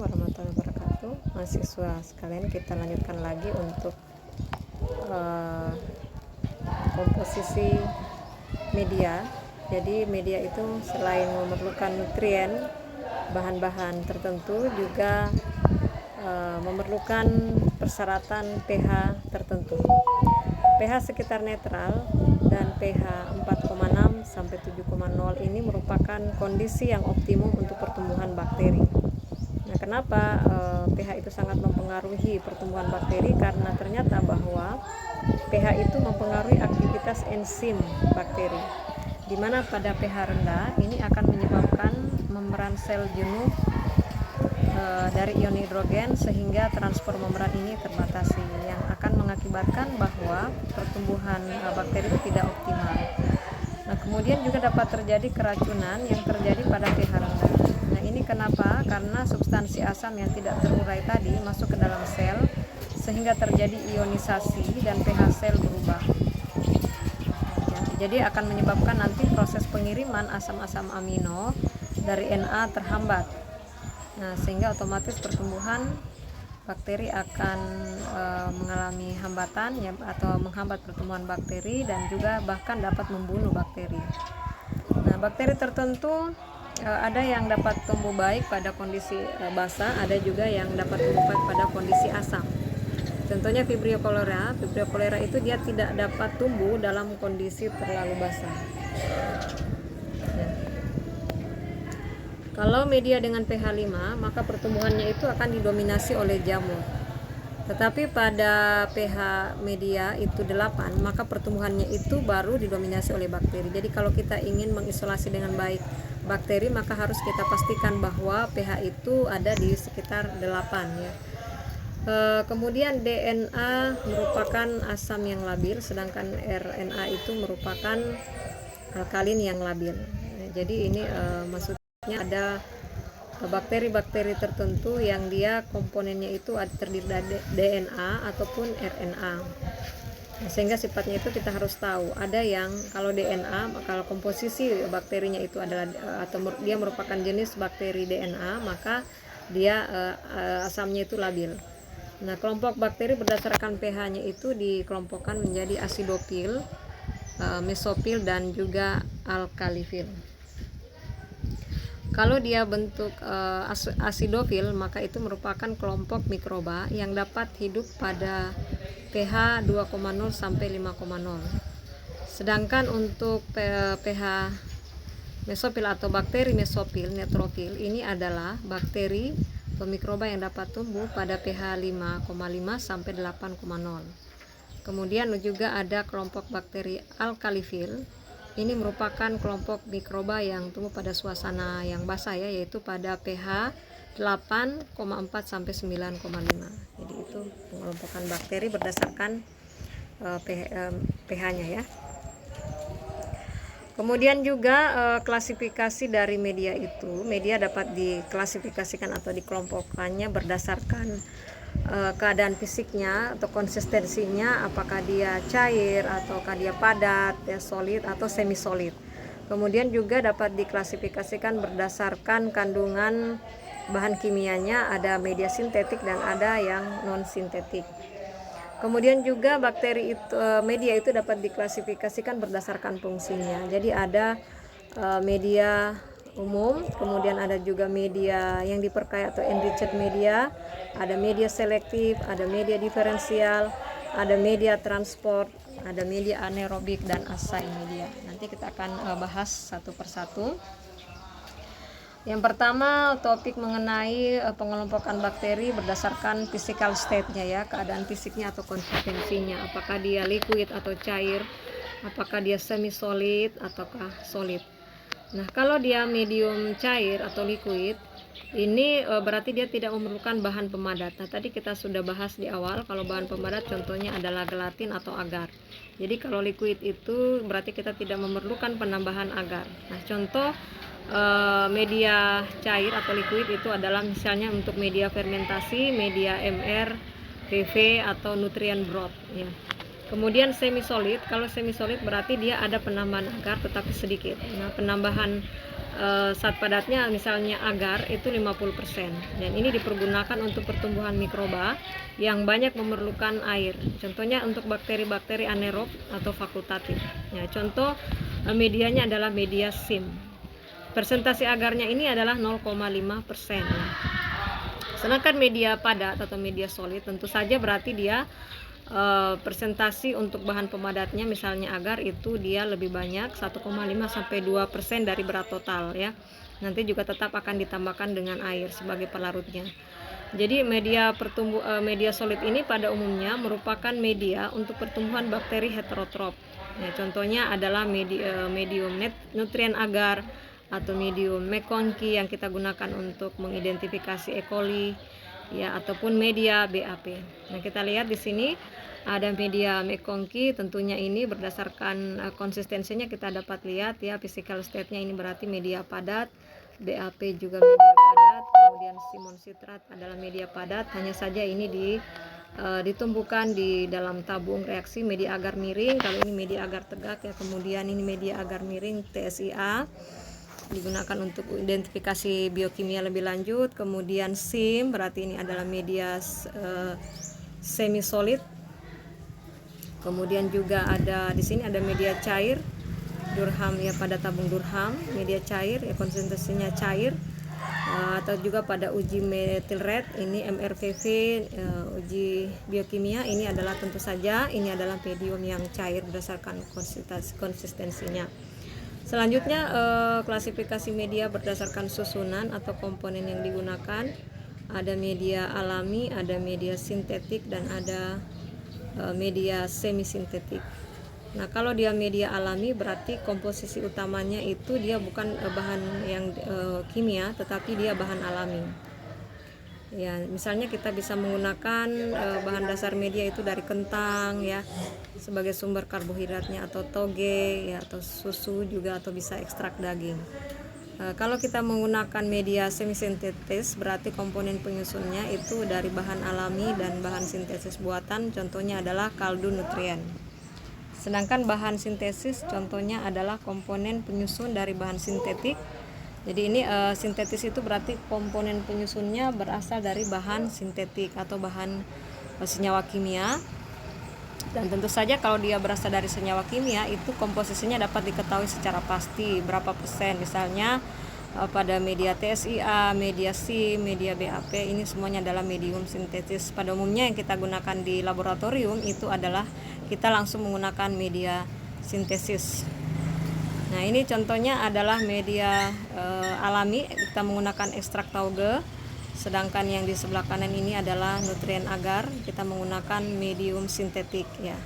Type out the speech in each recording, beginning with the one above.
warahmatullahi wabarakatuh. Mahasiswa sekalian, kita lanjutkan lagi untuk komposisi media. Jadi media itu selain memerlukan nutrien, bahan-bahan tertentu, juga memerlukan persyaratan pH tertentu. pH sekitar netral dan pH 4,6 sampai 7,0 ini merupakan kondisi yang optimum untuk pertumbuhan bakteri. Nah, kenapa pH itu sangat mempengaruhi pertumbuhan bakteri? Karena ternyata bahwa pH itu mempengaruhi aktivitas enzim bakteri, di mana pada pH rendah ini akan menyebabkan membran sel jenuh dari ion hidrogen, sehingga transport membran ini terbatasi, yang akan mengakibatkan bahwa pertumbuhan bakteri itu tidak optimal. Nah, kemudian juga dapat terjadi keracunan yang terjadi pada pH rendah. Nah, ini kenapa? Karena substansi asam yang tidak terurai tadi masuk ke dalam sel, sehingga terjadi ionisasi dan pH sel berubah. Jadi akan menyebabkan nanti proses pengiriman asam-asam amino dari Na terhambat. Nah, sehingga otomatis pertumbuhan bakteri akan mengalami hambatan ya, atau menghambat pertumbuhan bakteri, dan juga bahkan dapat membunuh bakteri. Nah, bakteri tertentu ada yang dapat tumbuh baik pada kondisi basah, ada juga yang dapat tumbuh baik pada kondisi asam. Contohnya Vibrio cholera. Vibrio cholera itu dia tidak dapat tumbuh dalam kondisi terlalu basah. Kalau media dengan pH 5, maka pertumbuhannya itu akan didominasi oleh jamur. Tetapi pada pH media itu 8, maka pertumbuhannya itu baru didominasi oleh bakteri. Jadi kalau kita ingin mengisolasi dengan baik bakteri, maka harus kita pastikan bahwa pH itu ada di sekitar 8 ya. Kemudian DNA merupakan asam yang labil, sedangkan RNA itu merupakan alkalin yang labil. Jadi ini maksudnya ada bakteri-bakteri tertentu yang dia komponennya itu terdiri dari DNA ataupun RNA, sehingga sifatnya itu kita harus tahu. Ada yang kalau DNA, kalau komposisi bakterinya itu adalah atau dia merupakan jenis bakteri DNA, maka dia asamnya itu labil. Nah, kelompok bakteri berdasarkan pH-nya itu dikelompokkan menjadi asidofil, mesofil, dan juga alkalifil. Kalau dia bentuk asidofil, maka itu merupakan kelompok mikroba yang dapat hidup pada pH 2,0 sampai 5,0. Sedangkan untuk pH mesofil atau bakteri mesofil, neutrofil, ini adalah bakteri atau mikroba yang dapat tumbuh pada pH 5,5 sampai 8,0. Kemudian juga ada kelompok bakteri alkalifil. Ini merupakan kelompok mikroba yang tumbuh pada suasana yang basah ya, yaitu pada pH 8,4 sampai 9,5. Jadi itu pengelompokan bakteri berdasarkan pH-nya ya. Kemudian juga klasifikasi dari media itu, media dapat diklasifikasikan atau dikelompokkannya berdasarkan keadaan fisiknya atau konsistensinya, apakah dia cair ataukah dia padat, ya, solid atau semi solid. Kemudian juga dapat diklasifikasikan berdasarkan kandungan bahan kimianya, ada media sintetik dan ada yang non sintetik. Kemudian juga bakteri itu, media itu dapat diklasifikasikan berdasarkan fungsinya. Jadi ada media umum, kemudian ada juga media yang diperkaya atau enriched media, ada media selektif, ada media diferensial, ada media transport, ada media anaerobik, dan asay media. Nanti kita akan bahas satu persatu. Yang pertama, topik mengenai pengelompokan bakteri berdasarkan physical state-nya ya, keadaan fisiknya atau konsistensinya, apakah dia liquid atau cair, apakah dia semi solid ataukah solid. Nah, kalau dia medium cair atau liquid, ini berarti dia tidak memerlukan bahan pemadat. Nah, tadi kita sudah bahas di awal, kalau bahan pemadat contohnya adalah gelatin atau agar. Jadi kalau liquid itu berarti kita tidak memerlukan penambahan agar. Nah, contoh media cair atau liquid itu adalah misalnya untuk media fermentasi, media MR, PV, atau nutrien broth ya. Kemudian semi solid, kalau semi solid berarti dia ada penambahan agar tetapi sedikit. Nah, penambahan zat padatnya misalnya agar itu 50%, dan ini dipergunakan untuk pertumbuhan mikroba yang banyak memerlukan air. Contohnya untuk bakteri-bakteri anaerob atau fakultatif. Ya, contoh medianya adalah media SIM. Persentase agarnya ini adalah 0,5%. Sedangkan media padat atau media solid tentu saja berarti dia persentasi untuk bahan pemadatnya misalnya agar itu dia lebih banyak 1,5 sampai 2% dari berat total ya. Nanti juga tetap akan ditambahkan dengan air sebagai pelarutnya. Jadi media solid ini pada umumnya merupakan media untuk pertumbuhan bakteri heterotrof. Ya, contohnya adalah medium nutrien agar atau medium McConkey yang kita gunakan untuk mengidentifikasi E. coli ya, ataupun media BAP. Nah, kita lihat di sini ada media McConkey, tentunya ini berdasarkan konsistensinya kita dapat lihat ya, physical state-nya ini berarti media padat, BAP juga media padat, kemudian simon citrat adalah media padat, hanya saja ini ditumbuhkan di dalam tabung reaksi media agar miring. Kalau ini media agar tegak ya, kemudian ini media agar miring TSIA digunakan untuk identifikasi biokimia lebih lanjut. Kemudian SIM berarti ini adalah media semi solid. Kemudian juga ada di sini ada media cair Durham ya, pada tabung Durham media cair ya, konsentrasinya cair. Atau juga pada uji methyl red ini MRVV, uji biokimia ini adalah tentu saja ini adalah medium yang cair berdasarkan konsistensinya. Selanjutnya klasifikasi media berdasarkan susunan atau komponen yang digunakan. Ada media alami, ada media sintetik, dan ada media semi-sintetik. Nah, kalau dia media alami berarti komposisi utamanya itu dia bukan bahan yang kimia, tetapi dia bahan alami. Ya, misalnya kita bisa menggunakan bahan dasar media itu dari kentang ya sebagai sumber karbohidratnya, atau toge ya, atau susu juga, atau bisa ekstrak daging. Kalau kita menggunakan media semi-sintetis berarti komponen penyusunnya itu dari bahan alami dan bahan sintesis buatan, contohnya adalah kaldu nutrien. Sedangkan bahan sintesis contohnya adalah komponen penyusun dari bahan sintetik. Jadi ini sintetis itu berarti komponen penyusunnya berasal dari bahan sintetik atau bahan senyawa kimia. Dan tentu saja kalau dia berasal dari senyawa kimia itu komposisinya dapat diketahui secara pasti berapa persen. Misalnya pada media TSIA, media SIM, media BAP ini semuanya adalah medium sintetis. Pada umumnya yang kita gunakan di laboratorium itu adalah kita langsung menggunakan media sintesis. Nah, ini contohnya adalah media alami, kita menggunakan ekstrak tauge. Sedangkan yang di sebelah kanan ini adalah nutrien agar, kita menggunakan medium sintetik ya.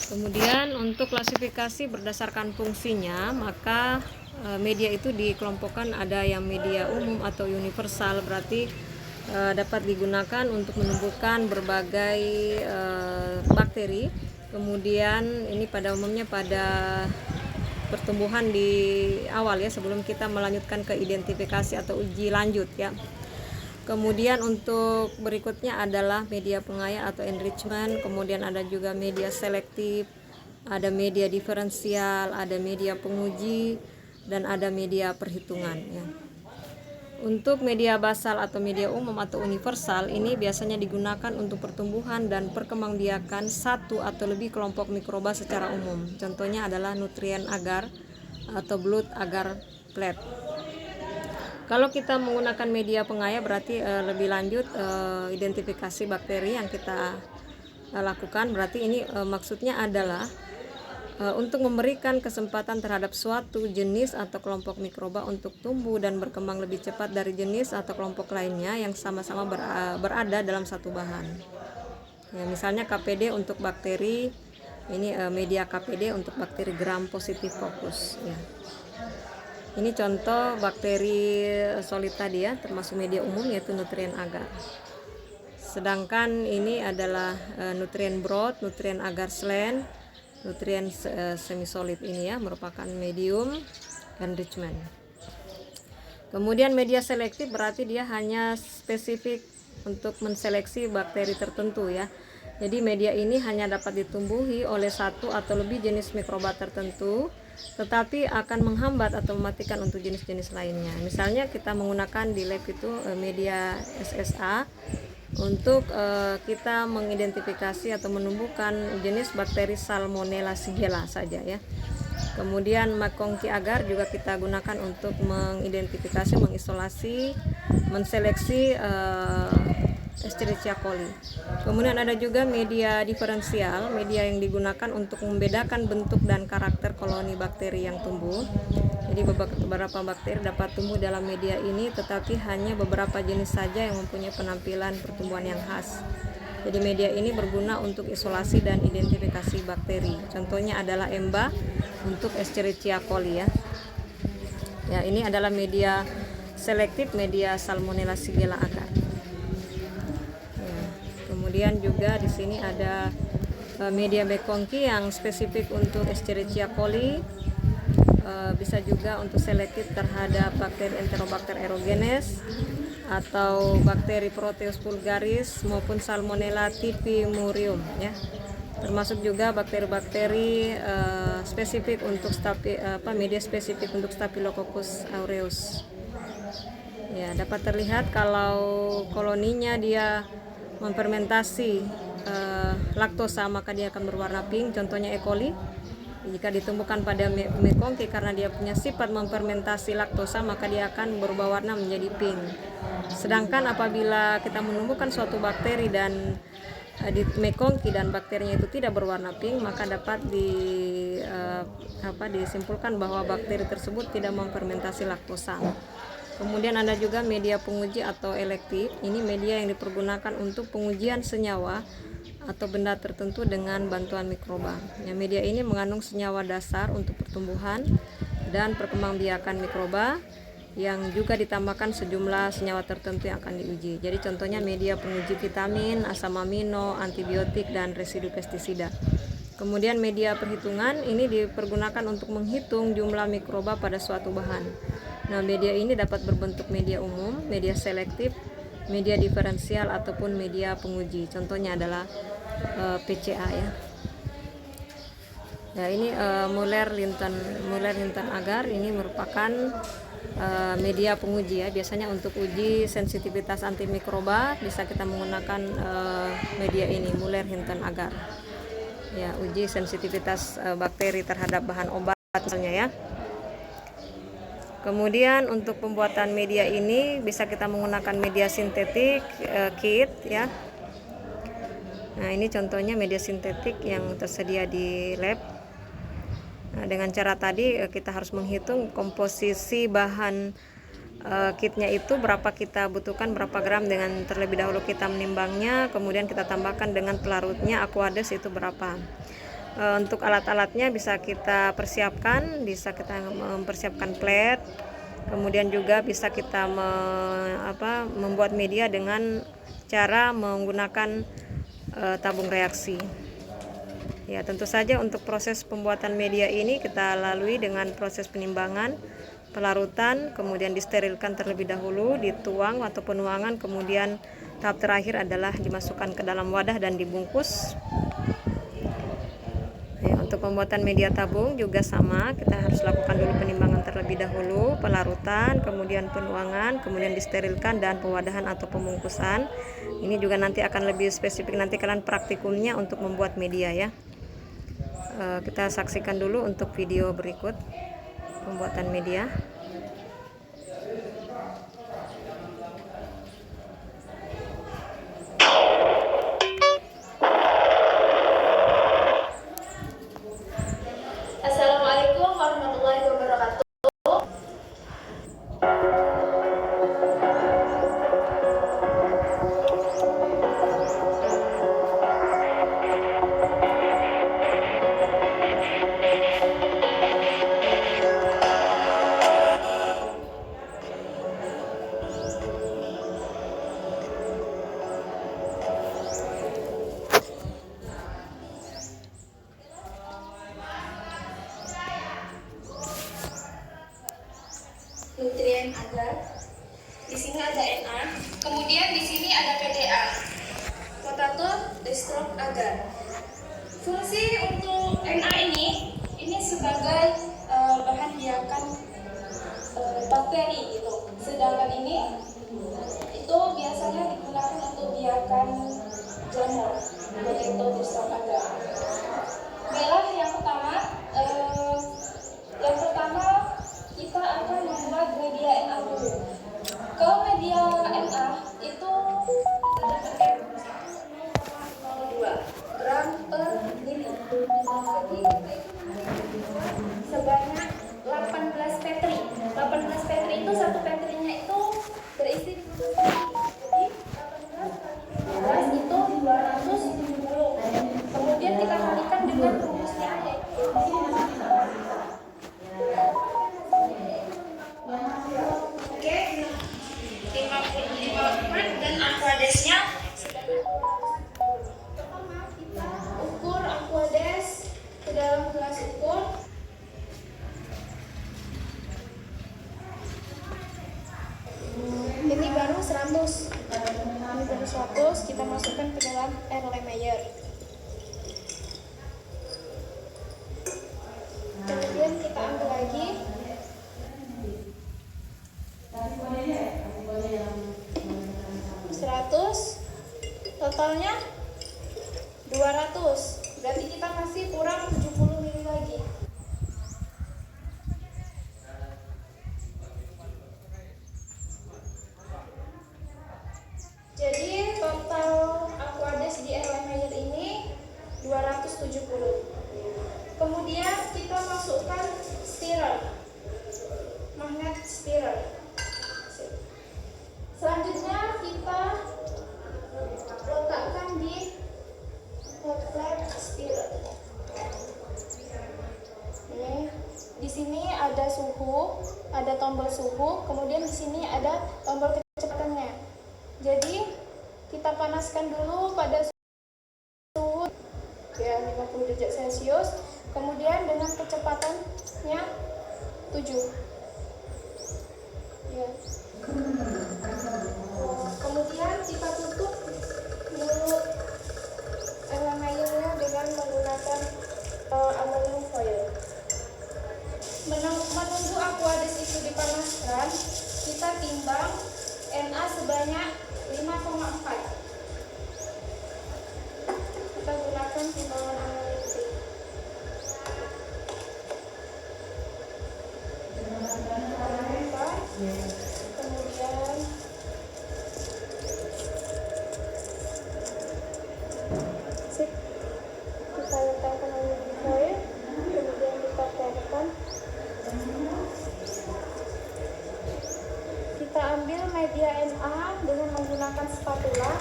Kemudian untuk klasifikasi berdasarkan fungsinya, maka media itu dikelompokkan ada yang media umum atau universal, berarti dapat digunakan untuk menumbuhkan berbagai bakteri. Kemudian ini pada umumnya pada pertumbuhan di awal ya, sebelum kita melanjutkan ke identifikasi atau uji lanjut ya. Kemudian untuk berikutnya adalah media pengaya atau enrichment, kemudian ada juga media selektif, ada media diferensial, ada media penguji, dan ada media perhitungan ya. Untuk media basal atau media umum atau universal ini biasanya digunakan untuk pertumbuhan dan perkembangbiakan satu atau lebih kelompok mikroba secara umum. Contohnya adalah nutrien agar atau blood agar plate. Kalau kita menggunakan media pengaya berarti lebih lanjut identifikasi bakteri yang kita lakukan. Berarti ini maksudnya adalah untuk memberikan kesempatan terhadap suatu jenis atau kelompok mikroba untuk tumbuh dan berkembang lebih cepat dari jenis atau kelompok lainnya yang sama-sama berada dalam satu bahan. Ya, misalnya KPD untuk bakteri, ini media KPD untuk bakteri gram positif fokus. Ya. Ini contoh bakteri solid tadi ya, termasuk media umum yaitu nutrien agar. Sedangkan ini adalah nutrien broth, nutrien agar slen, nutrien semi-solid ini ya, merupakan medium enrichment. Kemudian media selektif berarti dia hanya spesifik untuk menseleksi bakteri tertentu ya. Jadi media ini hanya dapat ditumbuhi oleh satu atau lebih jenis mikroba tertentu tetapi akan menghambat atau mematikan untuk jenis-jenis lainnya. Misalnya kita menggunakan di lab itu media SSA untuk kita mengidentifikasi atau menumbuhkan jenis bakteri Salmonella Shigella saja ya. Kemudian McConkey agar juga kita gunakan untuk mengidentifikasi, mengisolasi, menseleksi Escherichia coli. Kemudian ada juga media diferensial, media yang digunakan untuk membedakan bentuk dan karakter koloni bakteri yang tumbuh. Jadi beberapa bakteri dapat tumbuh dalam media ini, tetapi hanya beberapa jenis saja yang mempunyai penampilan pertumbuhan yang khas. Jadi media ini berguna untuk isolasi dan identifikasi bakteri. Contohnya adalah EMBA untuk Escherichia coli ya. Ya, ini adalah media selektif, media Salmonella Shigella agar. Ya, kemudian juga di sini ada media McConkey yang spesifik untuk Escherichia coli. Bisa juga untuk selektif terhadap bakteri Enterobacter aerogenes atau bakteri Proteus vulgaris maupun Salmonella typhimurium ya. Termasuk juga bakteri-bakteri spesifik untuk media spesifik untuk Staphylococcus aureus. Ya, dapat terlihat kalau koloninya dia memfermentasi laktosa, maka dia akan berwarna pink, contohnya E. coli. Jika ditumbuhkan pada McConkey karena dia punya sifat memfermentasi laktosa, maka dia akan berubah warna menjadi pink. Sedangkan apabila kita menumbuhkan suatu bakteri dan di McConkey dan bakterinya itu tidak berwarna pink, maka dapat disimpulkan bahwa bakteri tersebut tidak memfermentasi laktosa. Kemudian ada juga media penguji atau elektif. Ini media yang dipergunakan untuk pengujian senyawa atau benda tertentu dengan bantuan mikroba. Ya, media ini mengandung senyawa dasar untuk pertumbuhan dan perkembangbiakan mikroba yang juga ditambahkan sejumlah senyawa tertentu yang akan diuji. Jadi contohnya media penguji vitamin, asam amino, antibiotik, dan residu pestisida. Kemudian media perhitungan ini dipergunakan untuk menghitung jumlah mikroba pada suatu bahan. Nah, media ini dapat berbentuk media umum, media selektif, media diferensial, ataupun media penguji. Contohnya adalah PCA ya. Ya, ini Muller-Linton agar ini merupakan media penguji ya. Biasanya untuk uji sensitivitas antimikroba bisa kita menggunakan media ini, Muller-Linton agar. Ya, uji sensitivitas bakteri terhadap bahan obat misalnya ya. Kemudian untuk pembuatan media ini bisa kita menggunakan media sintetik kit ya. Nah, ini contohnya media sintetik yang tersedia di lab. Nah, dengan cara tadi kita harus menghitung komposisi bahan kitnya itu berapa kita butuhkan, berapa gram, dengan terlebih dahulu kita menimbangnya, kemudian kita tambahkan dengan pelarutnya Aquades itu berapa. Untuk alat-alatnya bisa kita persiapkan, bisa kita mempersiapkan plate, kemudian juga bisa kita membuat media dengan cara menggunakan tabung reaksi. Ya, tentu saja untuk proses pembuatan media ini kita lalui dengan proses penimbangan, pelarutan, kemudian disterilkan terlebih dahulu, dituang atau penuangan, kemudian tahap terakhir adalah dimasukkan ke dalam wadah dan dibungkus. Ya, untuk pembuatan media tabung juga sama, kita harus lakukan dulu penimbangan terlebih dahulu, pelarutan, kemudian penuangan, kemudian disterilkan, dan pewadahan atau pembungkusan. Ini juga nanti akan lebih spesifik nanti kalian praktikumnya untuk membuat media ya. Kita saksikan dulu untuk video berikut pembuatan media. Assalamualaikum warahmatullahi wabarakatuh. Nutrien agar di sini ada Na, kemudian di sini ada PDA, potato destruct agar. Fungsi untuk Na ini sebagai bahan biakan bakteri gitu. Sedangkan ini itu biasanya digunakan untuk biakan jamur, potato distal ada. Baiklah, yang pertama kita akan membuat media NA dulu. Kalau media NA itu kita dapatkan 0,02 gram per mili. Jadi kita itu sebanyak 18 petri. 18 petri itu satu petrinya itu berisi 15 petri. Jadi 18 kali 15 itu 270. Kemudian kita kalikan dengan rumusnya yaitu oke, 55 dan aquadesnya pertama kita ukur aquades ke dalam gelas ukur. Ini baru 100. Ini baru 100, kita masukkan ke dalam Erlenmeyer. Kemudian kita ambil lagi 100, totalnya 200. Berarti kita masih kurang 70 mili lagi. Jadi total aquades di Erlenmeyer ini 270. Kemudian kita masukkan stirrer, magnet stirrer. Selanjutnya kita letakkan di hot plate stirrer. Ini di sini ada suhu, ada tombol suhu, kemudian di sini ada tombol kecepatannya. Jadi kita panaskan dulu pada suhu ya 50 derajat Celcius, kemudian dengan kecepatannya 7 ya. Kemudian kita tutup mulut Erlenmeyernya dengan menggunakan aluminium foil. Menunggu aquades itu dipanaskan, kita timbang Na sebanyak 5,4. Kita gunakan timbangan analitik. Kemudian kita letakkan aluminium foil, kemudian kita tekan. Kita ambil media Na dengan menggunakan spatula.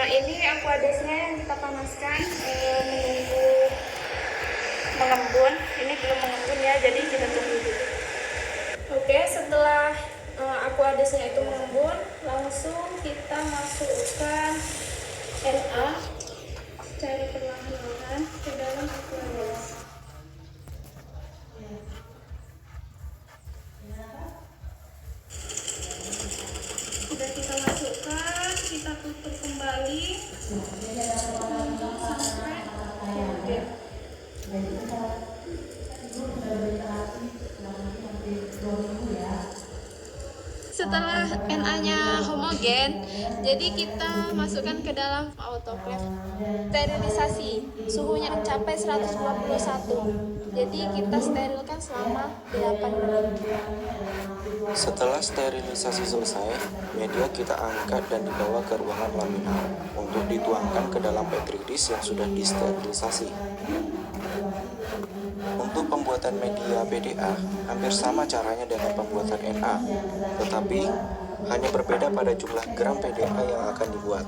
Ini aquadesnya yang kita panaskan menunggu mengembun. Ini belum mengembun ya, jadi kita tunggu dulu. Oke, setelah aquadesnya itu mengembun, langsung kita masukkan Na secara perlahan-lahan ke dalam aquades. Sudah kita masukkan, kita tutup kembali untuk sampai kemudian. Setelah Na-nya homogen, jadi kita masukkan ke dalam autoclave sterilisasi. Suhunya mencapai 121. Jadi kita sterilkan selama 8 menit. Setelah sterilisasi selesai, media kita angkat dan dibawa ke ruangan laminar untuk dituangkan ke dalam petri dish yang sudah disterilisasi. Untuk pembuatan pembuatan media BDA hampir sama caranya dengan pembuatan NA, tetapi hanya berbeda pada jumlah gram PDA yang akan dibuat.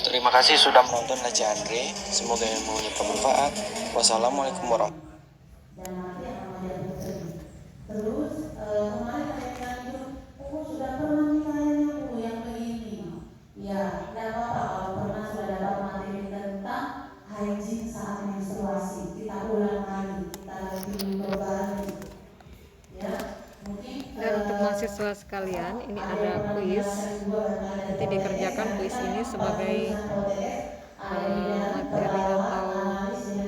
Terima kasih sudah menonton Leci Andre. Semoga ilmunya bermanfaat. Wassalamualaikum warahmatullahi Terus kemarin ada yang bilang, oh sudah pernah nih kayaknya yang begini. Ya, tidak apa-apa kalau pernah sudah dapat materi tentang hygiene saat menstruasi. Kita ulang lagi, kita lebih berbagi. Ya, mungkin. Dan untuk mahasiswa sekalian, ini ada kuis. Nanti dikerjakan kuis ini sebagai materi atau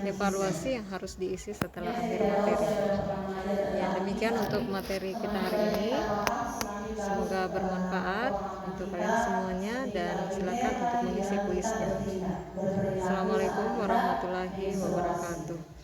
evaluasi yang harus diisi setelah akhir materi. Ya, demikian untuk materi kita hari ini. Semoga bermanfaat untuk kalian semuanya dan silakan untuk mengisi kuisnya. Assalamualaikum warahmatullahi wabarakatuh.